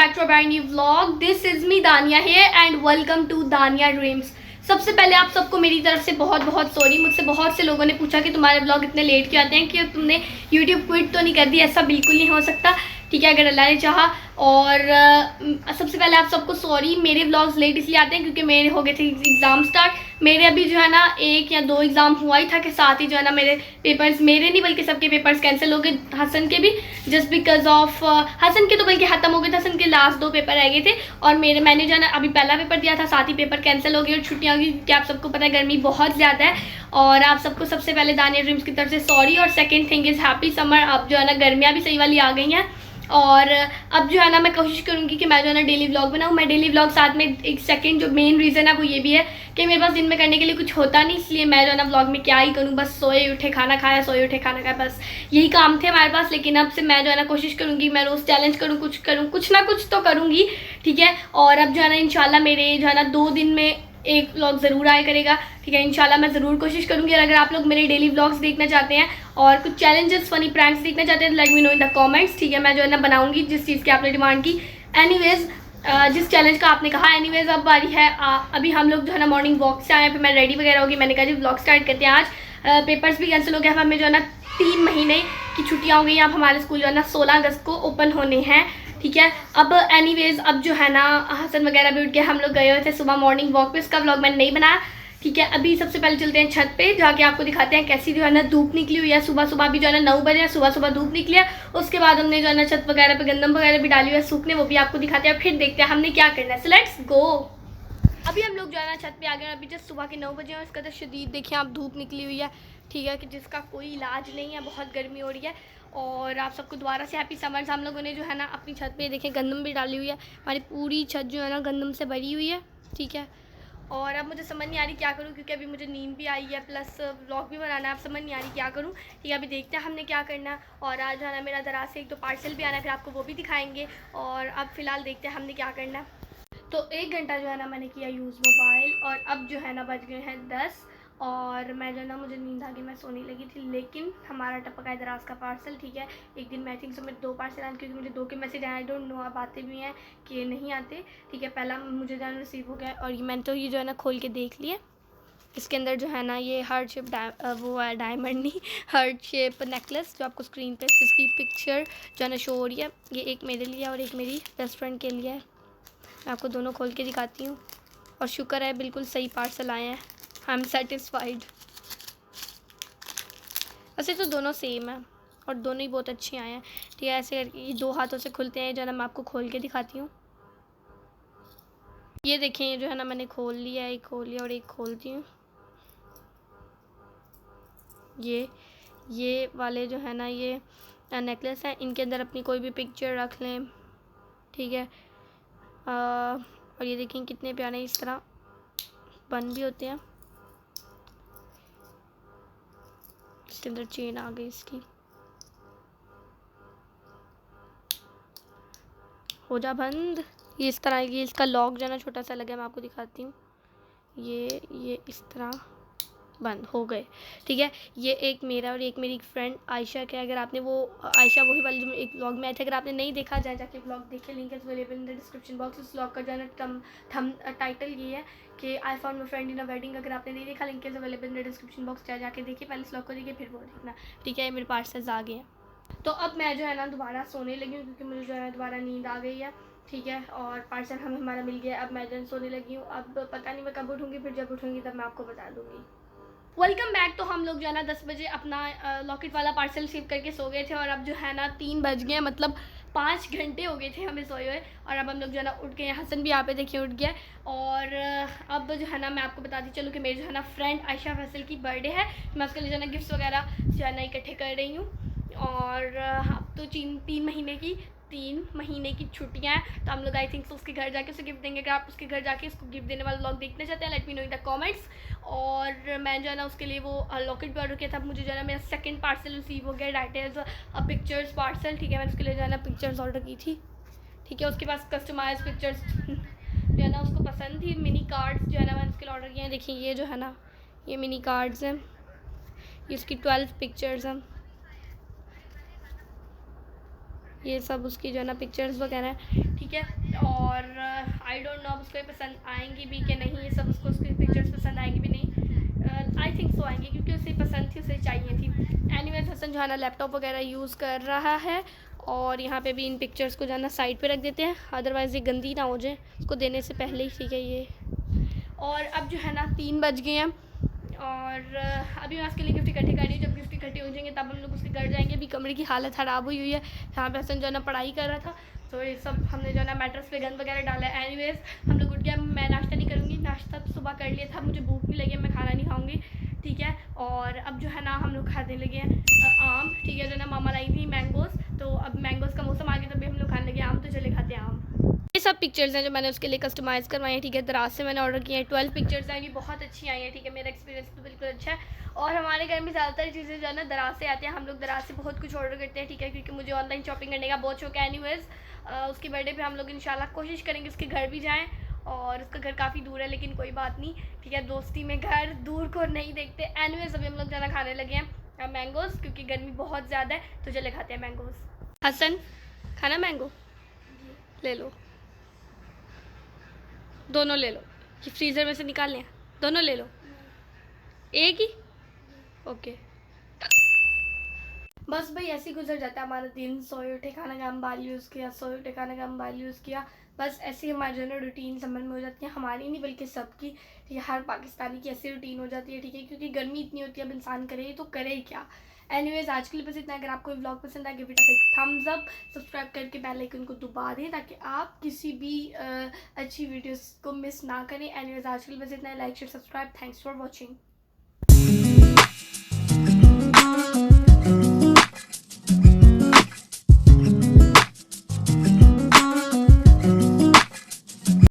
back to a brand new vlog. This is me Dania here and welcome to Dania Dreams. सबसे पहले आप सबको मेरी तरफ से बहुत बहुत सॉरी। मुझसे बहुत से लोगों ने पूछा कि तुम्हारे ब्लॉग इतने लेट क्यों आते हैं, कि तुमने यूट्यूब क्विट तो नहीं कर दी। ऐसा बिल्कुल नहीं हो सकता, ठीक है, अगर अल्लाह ने चाहा। और सबसे पहले आप सबको सॉरी। मेरे ब्लॉग्स लेट इसलिए आते हैं क्योंकि मेरे हो गए थे एग्ज़ाम स्टार्ट। मेरे अभी जो है ना 1 या 2 एग्ज़ाम हुआ ही था, कि साथ ही जो है ना मेरे पेपर्स, मेरे नहीं बल्कि सबके पेपर्स कैंसिल हो गए। हसन के भी जस्ट बिकॉज ऑफ हसन के तो बल्कि ख़त्म हो गए थे। हसन के लास्ट 2 पेपर रह गए थे और मैंने जो है ना अभी पहला पेपर दिया था, साथ ही पेपर कैंसिल हो गए और छुट्टियाँ की, कि आप सबको पता है गर्मी बहुत ज़्यादा है। और आप सबको सबसे पहले दानिया ड्रीम्स की तरफ से सॉरी। और second thing is happy summer. अब जो है ना गर्मियाँ भी सही वाली आ गई हैं और अब जो है ना मैं कोशिश करूँगी कि मैं जो है ना डेली व्लॉग बनाऊँ। मैं डेली व्लॉग साथ में एक सेकंड जो मेन रीज़न है वो ये भी है कि मेरे पास दिन में करने के लिए कुछ होता नहीं, इसलिए मैं जो है ना व्लॉग में क्या ही करूँ, बस सोए उठे खाना खाया, सोए उठे खाना खाया, बस यही काम थे हमारे पास। लेकिन अब से मैं जो है ना कोशिश करूँगी, मैं रोज़ चैलेंज करूँ, कुछ ना कुछ तो करूँगी, ठीक है। और अब जो है ना इंशाल्लाह मेरे जो है ना 2 दिन में एक व्लॉग ज़रूर आया करेगा, ठीक है। इंशाल्लाह मैं ज़रूर कोशिश करूँगी। और अगर आप लोग मेरे डेली व्लॉग्स देखना चाहते हैं और कुछ चैलेंजेस फनी प्रैंक्स देखना चाहते हैं तो let me know in the comments, ठीक है। मैं जो है ना बनाऊँगी जिस चीज़ की आपने डिमांड की। एनीवेज जिस चैलेंज का आपने कहा। एनीवेज अब बारी है, अभी हम लोग जो है ना मॉर्निंग वॉक से आए, फिर मैं रेडी वगैरह होगी। मैंने कहा जी व्लॉग स्टार्ट करते हैं। आज पेपर्स भी कैंसिल हो गए, हमें जो है ना 3 महीने की छुट्टियाँ हो गई। अब हमारे स्कूल जो है ना 16 अगस्त को ओपन होने हैं, ठीक है। अब एनीवेज अब जो है ना हसन वगैरह भी उठ के हम लोग गए हुए थे सुबह मॉर्निंग वॉक पे। उसका व्लॉग मैंने नहीं बनाया, ठीक है। अभी सबसे पहले चलते हैं छत पे, जाके आपको दिखाते हैं कैसी जो है ना धूप निकली हुई है। सुबह सुबह भी जो है ना 9 बजे सुबह सुबह धूप निकली है। उसके बाद हमने जो है ना छत वगैरह पे गंदम वगैरह भी डाली हुई है सूखने, वो भी आपको दिखाते हैं। फिर देखते हैं हमने क्या करना है। So let's go. अभी हम लोग जो है ना छत पे आ गए। अभी जस्ट सुबह के 9 बजे हैं। इसका तो शदीद देखिए आप धूप निकली हुई है, ठीक है, कि जिसका कोई इलाज नहीं है। बहुत गर्मी हो रही है। और आप सबको दोबारा से हैप्पी समर्स। हम लोगों ने जो है ना अपनी छत पे देखें गंदम भी डाली हुई है। हमारी पूरी छत जो है ना गंदम से भरी हुई है, ठीक है। और अब मुझे समझ नहीं आ रही क्या करूँ, क्योंकि अभी मुझे नींद भी आई है प्लस व्लॉग भी बनाना है। अब समझ नहीं आ रही क्या करूँ, ठीक है। अभी देखते हैं हमने क्या करना है। और आज जो है ना मेरा दराज से एक तो पार्सल भी आना है, फिर आपको वो भी दिखाएंगे। और अब फ़िलहाल देखते हैं हमने क्या करना है। तो 1 घंटा जो है ना मैंने किया यूज़ मोबाइल और अब जो है ना बज गए हैं 10 और मैं जो है ना मुझे नींद आ गई, मैं सोने लगी थी। लेकिन हमारा टपका है दराज का पार्सल, ठीक है। एक दिन मैं आई थिंक सो मेरे 2 पार्सल आए, क्योंकि मुझे 2 के मैसेज आए। आई डोंट नो अब आते भी हैं कि नहीं आते, ठीक है। पहला मुझे जो है ना रिसीव हो गया और ये मैंने तो ये जो है ना खोल के देख लिया। इसके अंदर जो है ना ये हार्ट शेप वो है, डायमंड नहीं, हार्ट शेप नेकलेस जो आपको स्क्रीन पे इसकी पिक्चर जो है ना शो हो रही है। ये एक मेरे लिए और एक मेरी बेस्ट फ्रेंड के लिए है। मैं आपको दोनों खोल के दिखाती हूँ और शुक्र है बिल्कुल सही पार्सल आए हैं। I am satisfied. वैसे तो दोनों सेम है और दोनों ही बहुत अच्छे आए हैं, ठीक है। ऐसे करके ये 2 हाथों से खुलते हैं जो है ना, मैं आपको खोल के दिखाती हूँ। ये देखें, ये जो है ना मैंने खोल लिया, एक खोल लिया और एक खोलती हूँ। ये वाले जो है ना ये नेकलेस हैं, इनके अंदर अपनी कोई भी पिक्चर रख लें, ठीक है। और ये देखें कितने प्यारे इस तरह बन भी होते हैं। इसके अंदर चेन आ गई इसकी, हो जा बंद। ये इस तरह, ये इसका लॉक जो है ना छोटा सा लगा है, मैं आपको दिखाती हूँ। ये इस तरह बंद हो गए, ठीक है। ये एक मेरा और एक मेरी फ्रेंड आयशा का। अगर आपने वो आयशा वही वाली जो एक व्लॉग में आए थे, अगर आपने नहीं देखा जाए जाके व्लॉग देखे, link is available in the description box. उस व्लॉग का जो है ना थम टाइटल ये है कि I found my friend in a wedding. अगर आपने नहीं देखा, link is available in the description box, चाहे जाके देखिए, पहले इस व्लॉग को देखिए फिर वो देखना, ठीक है। मेरे पार्सल्स आ गए हैं। तो अब मैं जो है ना दोबारा सोने लगी हूँ, क्योंकि मुझे जो है ना दोबारा नींद आ गई है, ठीक है। और पार्सल हमारा मिल गया। अब मैं जो सोने लगी हूँ। अब पता नहीं मैं कब उठूँगी, फिर जब उठूँगी तब मैं आपको बता दूँगी। Welcome back. तो हम लोग जो है ना 10 बजे अपना लॉकेट वाला पार्सल रिसीव करके सो गए थे और अब जो है ना 3 बज गए, मतलब 5 घंटे हो गए थे हमें सोए हुए। और अब हम लोग जो है ना उठ गए। हसन भी यहाँ पे देखिए उठ गया। और अब जो है ना मैं आपको बताती चलूँ कि मेरी जो है ना फ्रेंड आयशा फैसल की बर्थडे है। मैं उसके लिए जो है ना गिफ्ट्स वगैरह जो है ना इकट्ठे कर रही हूँ। और अब तो 3 महीने की छुट्टियाँ हैं, तो हम लोग आई थिंक उसके घर जाके उसे गिफ्ट देंगे। अगर आप उसके घर जाके उसको गिफ्ट देने वाला व्लॉग देखना चाहते हैं, let me know in the comments. और मैं जो है ना उसके लिए वो लॉकेट भी ऑर्डर किया था। मुझे जो है ना मेरा सेकंड पार्सल रिसीव हो गया, that is a pictures parcel, ठीक है। मैंने उसके लिए जो है ना पिक्चर्स ऑर्डर की थी, ठीक है। उसके पास कस्टमाइज पिक्चर्स जो है ना उसको पसंद थी। मिनी कार्ड्स जो है ना मैंने उसके लिए ऑर्डर किए हैं। देखिए ये जो है ना ये मिनी कार्ड्स हैं, ये उसकी 12 पिक्चर्स हैं। ये सब उसकी जो है ना पिक्चर्स वगैरह हैं, ठीक है। और आई डोंट नो अब उसको ये पसंद आएंगी भी कि नहीं, ये सब उसको उसकी पिक्चर्स पसंद आएंगी भी नहीं। आई थिंक सो आएंगी, क्योंकि उसे पसंद थी, उसे चाहिए थी। एनीवेज हसन जो है ना लैपटॉप वगैरह यूज़ कर रहा है, और यहाँ पे भी इन पिक्चर्स को जो है ना साइड पे रख देते हैं, अदरवाइज़ ये गंदी ना हो जाए उसको देने से पहले ही, ठीक है ये। और अब जो है ना 3 बज गए हैं, और अभी मैं उसके लिए गिफ्ट इकट्ठी कर रही हूँ। जब गिफ्ट इकट्ठे हो जाएंगे तब हम लोग उसके घर जाएंगे। अभी कमरे की हालत ख़राब हुई हुई है, यहाँ पे हसन जो है ना पढ़ाई कर रहा था, तो ये सब हमने जो है ना मैट्रेस पे गंद वगैरह डाला है। एनीवेज हम लोग उठ गया, मैं नाश्ता नहीं करूँगी, नाश्ता तो सुबह कर लिया था, मुझे भूख भी लगी है, मैं खाना नहीं खाऊँगी, ठीक है। और अब जो है ना हम लोग खाने लगे हैं आम, ठीक है। जो है ना मामा लाई थी मैंगोज़, तो अब मैंगोज़ का मौसम आ गया, तभी हम लोग खाने लगे आम, तो चले खाते हैं आम। ये सब पिक्चर्स हैं जो मैंने उसके लिए कस्टमाइज़ करवाई हैं, ठीक है। दराज से मैंने ऑर्डर किए हैं, 12 पिक्चर्स हैं, ये बहुत अच्छी आई हैं, ठीक है। मेरा एक्सपीरियंस तो बिल्कुल अच्छा है, और हमारे घर में ज़्यादातर चीज़ें जो है ना दराज से आती हैं, हम लोग दराज से बहुत कुछ ऑर्डर करते हैं, ठीक है, क्योंकि मुझे ऑनलाइन शॉपिंग करने का बहुत शौक है। एनीवेज उसके बर्थडे पे हम लोग इंशाल्लाह कोशिश करेंगे उसके घर भी जाएँ, और उसका घर काफ़ी दूर है, लेकिन कोई बात नहीं, ठीक है, दोस्ती में घर दूर को नहीं देखते। एनीवेज अभी हम लोग ज़्यादा खाने लगे हैं मैंगोज़, क्योंकि गर्मी बहुत ज़्यादा है, तो चले खाते हैं मैंगोज़। हसन खाना मैंगो ले लो, दोनों ले लो, ये फ्रीज़र में से निकाल लें, दोनों ले लो, एक ही, ओके। बस भाई ऐसे ही गुजर जाता है हमारा दिन, सोए उठे खाना काम बाल यूज़ किया, सोए उठे खाना काम बाल यूज़ किया, बस ऐसे ही हमारी जो है ना रूटीन समझ में हो जाती है, हमारी नहीं बल्कि सबकी, ठीक है। हर पाकिस्तानी की ऐसी रूटीन हो जाती है, ठीक है, क्योंकि गर्मी इतनी होती है, अब इंसान करे तो करे क्या। एनीवेज आज के लिए बस इतना। अगर आपको व्लॉग पसंद आए, give it a thumbs up, subscribe करके बेल आइकन को दबा दें, ताकि आप किसी भी अच्छी वीडियोस को मिस ना करें। एनीवेज आज के लिए बस इतना। Like share subscribe, thanks for watching.